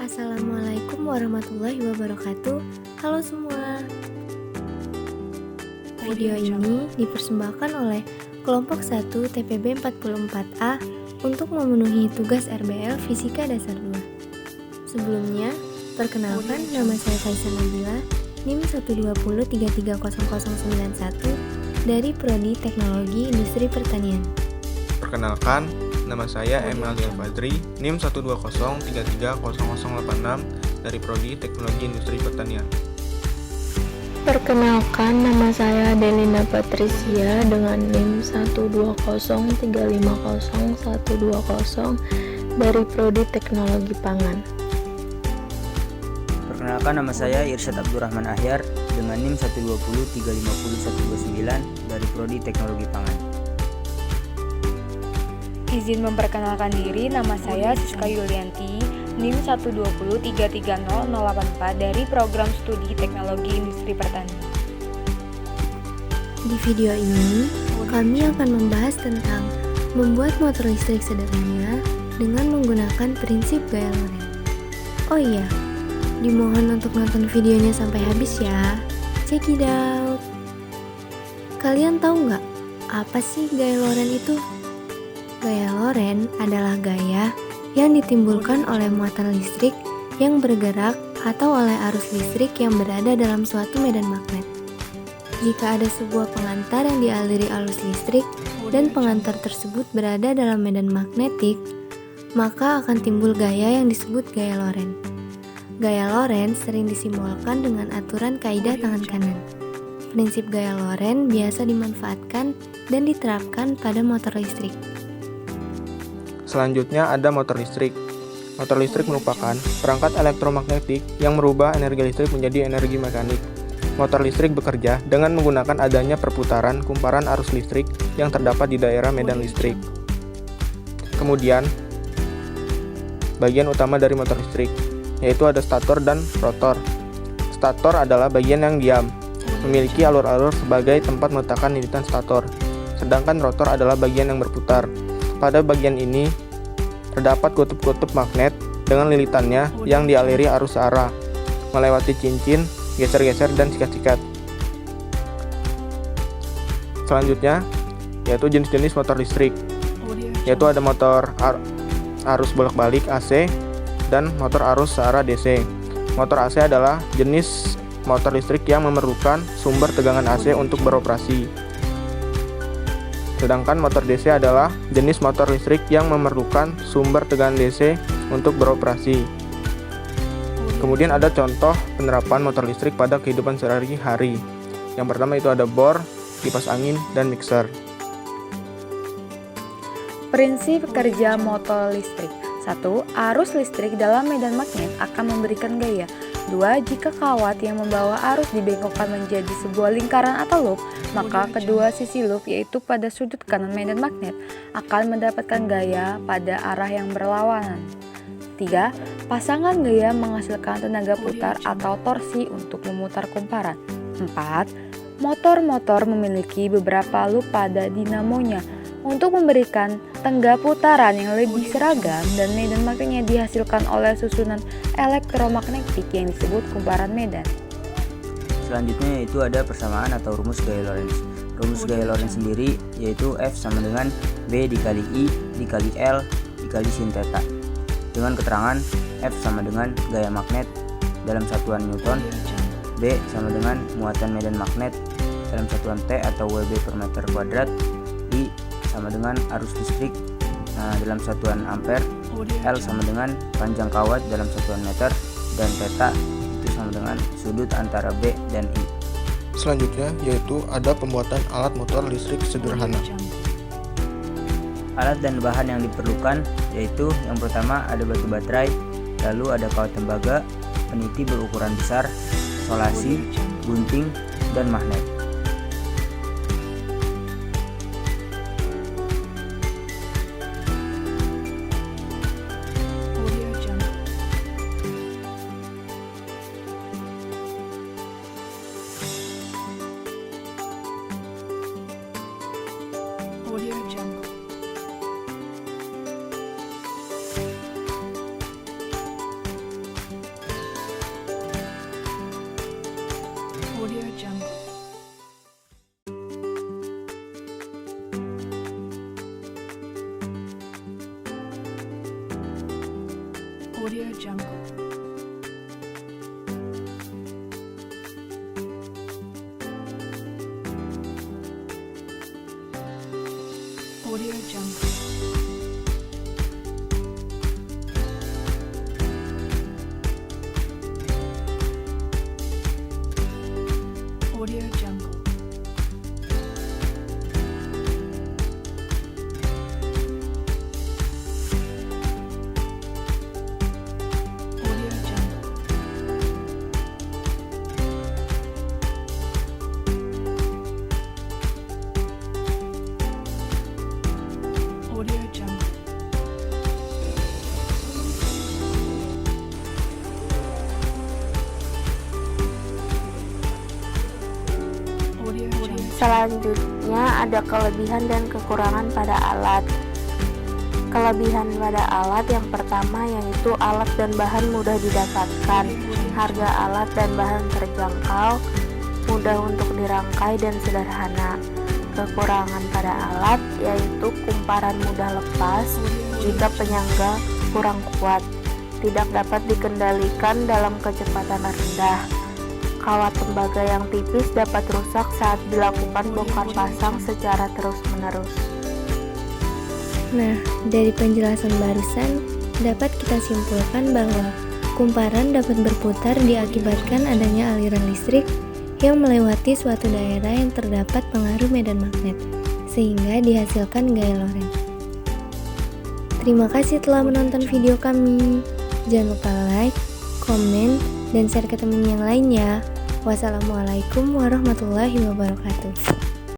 Assalamualaikum warahmatullahi wabarakatuh. Halo semua. Video ini dipersembahkan oleh kelompok 1 TPB 44A untuk memenuhi tugas RBL Fisika Dasar 2. Sebelumnya, perkenalkan nama saya Faisal Nabila, NIM 120330091 dari Prodi Teknologi Industri Pertanian. Perkenalkan, nama saya Emeldian Fadri, NIM 120330086 dari Prodi Teknologi Industri Pertanian. Perkenalkan, nama saya Delina Patricia dengan NIM 120350120 dari Prodi Teknologi Pangan. Perkenalkan, nama saya Irsyad Abdurrahman Ahyar dengan NIM 120350129 dari Prodi Teknologi Pangan. Izin memperkenalkan diri, nama saya Siska Yulianti, NIM 120330084 dari Program Studi Teknologi Industri Pertanian. Di video ini, kami akan membahas tentang membuat motor listrik sederhana dengan menggunakan prinsip gaya Loren. Oh iya, dimohon untuk nonton videonya sampai habis ya. Check it out. Kalian tahu nggak apa sih gaya Loren itu? Gaya Loren adalah gaya yang ditimbulkan oleh muatan listrik yang bergerak atau oleh arus listrik yang berada dalam suatu medan magnet. Jika ada sebuah pengantar yang dialiri arus listrik dan pengantar tersebut berada dalam medan magnetik, maka akan timbul gaya yang disebut gaya Loren. Gaya Loren sering disimbolkan dengan aturan kaidah tangan kanan. Prinsip gaya Loren biasa dimanfaatkan dan diterapkan pada motor listrik. Selanjutnya ada motor listrik. Motor listrik merupakan perangkat elektromagnetik yang merubah energi listrik menjadi energi mekanik. Motor listrik bekerja dengan menggunakan adanya perputaran kumparan arus listrik yang terdapat di daerah medan listrik. Kemudian, bagian utama dari motor listrik, yaitu ada stator dan rotor. Stator adalah bagian yang diam, memiliki alur-alur sebagai tempat meletakkan lilitan stator. Sedangkan rotor adalah bagian yang berputar. Pada bagian ini, terdapat kutub-kutub magnet dengan lilitannya yang dialiri arus searah, melewati cincin, geser-geser, dan sikat-sikat. Selanjutnya, yaitu jenis-jenis motor listrik, yaitu ada motor arus bolak-balik AC dan motor arus searah DC. Motor AC adalah jenis motor listrik yang memerlukan sumber tegangan AC untuk beroperasi. Sedangkan motor DC adalah jenis motor listrik yang memerlukan sumber tegangan DC untuk beroperasi. Kemudian ada contoh penerapan motor listrik pada kehidupan sehari-hari. Yang pertama itu ada bor, kipas angin, dan mixer. Prinsip kerja motor listrik. 1. Arus listrik dalam medan magnet akan memberikan gaya. 2. Jika kawat yang membawa arus dibengkokkan menjadi sebuah lingkaran atau loop, maka kedua sisi loop, yaitu pada sudut kanan medan magnet, akan mendapatkan gaya pada arah yang berlawanan. 3. Pasangan gaya menghasilkan tenaga putar atau torsi untuk memutar kumparan. 4. Motor-motor memiliki beberapa loop pada dinamonya untuk memberikan tengah putaran yang lebih seragam, dan medan magnetnya dihasilkan oleh susunan elektromagnetik yang disebut kumparan medan. Selanjutnya yaitu ada persamaan atau rumus gaya Lorentz. Rumus gaya Lorentz sendiri yaitu F sama dengan B dikali I dikali L dikali sin theta. Dengan keterangan F sama dengan gaya magnet dalam satuan Newton, B sama dengan muatan medan magnet dalam satuan T atau Wb per meter kuadrat, I sama dengan arus listrik dalam satuan ampere, L sama dengan panjang kawat dalam satuan meter, dan theta itu sama dengan sudut antara B dan I. Selanjutnya yaitu ada pembuatan alat motor listrik sederhana. Alat dan bahan yang diperlukan yaitu yang pertama ada batu baterai, lalu ada kawat tembaga, peniti berukuran besar, solasi, gunting, dan magnet. Audio Jungle. Audio Jungle. Audio Jungle. Audio Jungle. Audio Jungle. Audio Jungle. Selanjutnya ada kelebihan dan kekurangan pada alat. Kelebihan pada alat yang pertama yaitu alat dan bahan mudah didapatkan, harga alat dan bahan terjangkau, mudah untuk dirangkai dan sederhana. Kekurangan pada alat yaitu kumparan mudah lepas jika penyangga kurang kuat, tidak dapat dikendalikan dalam kecepatan rendah. Kawat tembaga yang tipis dapat rusak saat dilakukan bongkar pasang secara terus-menerus. Nah, dari penjelasan barusan, dapat kita simpulkan bahwa kumparan dapat berputar diakibatkan adanya aliran listrik yang melewati suatu daerah yang terdapat pengaruh medan magnet, sehingga dihasilkan gaya Lorentz. Terima kasih telah menonton video kami. Jangan lupa like, komen, dan share ke teman yang lain ya. Wassalamualaikum warahmatullahi wabarakatuh.